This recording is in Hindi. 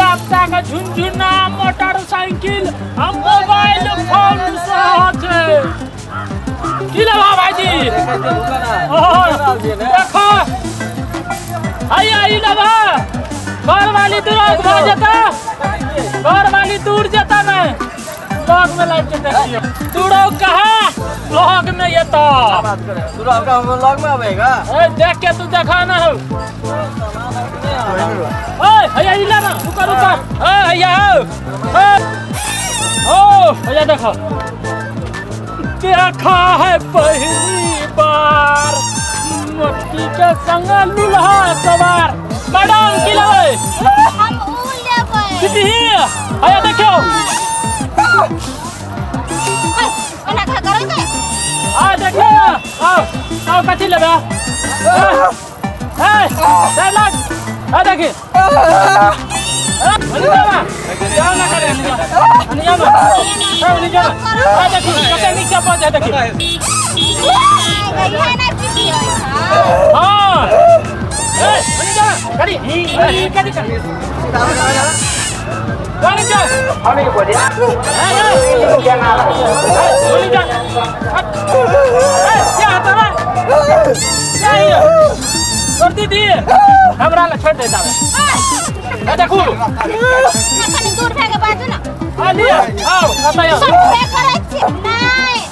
हफ्ता का झुनझुना मोटरसाइकिल हम मोबाइल फोन से की लगा भाईजी देखो आई लगा घर वाली दूर हो जाता घर वाली दूर जाता मैं ब्लॉग में लाइव के देखिए दूरो कहाँ ब्लॉग में ये तो दूरो का ब्लॉग में आवेगा देख के तू देखा ना हो ओए भैया इला ना रुका ओए भैया ओ भैया देखो देखा है पहली बार मट्टी के संग लुल्हा सवार मैडम की लगे हम उल लेबै कितनी भैया देखो ओना का करो के आ देखो आओ कथी लेबे ए डायलॉग आ देखी जाओ ना करे अनिया में नहीं जाओ आ देखी कते नीचे पहुंच जा देखी भैया ना पीती है हां ए अनिया करी करी कौन जा हमें को दिया क्या नाम बोली जा क्या आता है क्या है कर दी थी हमरा ला छोड़ देता है ए देखो कनी दूर भागे बाजू ना आ लिया आओ बताओ सब पे करे छी नहीं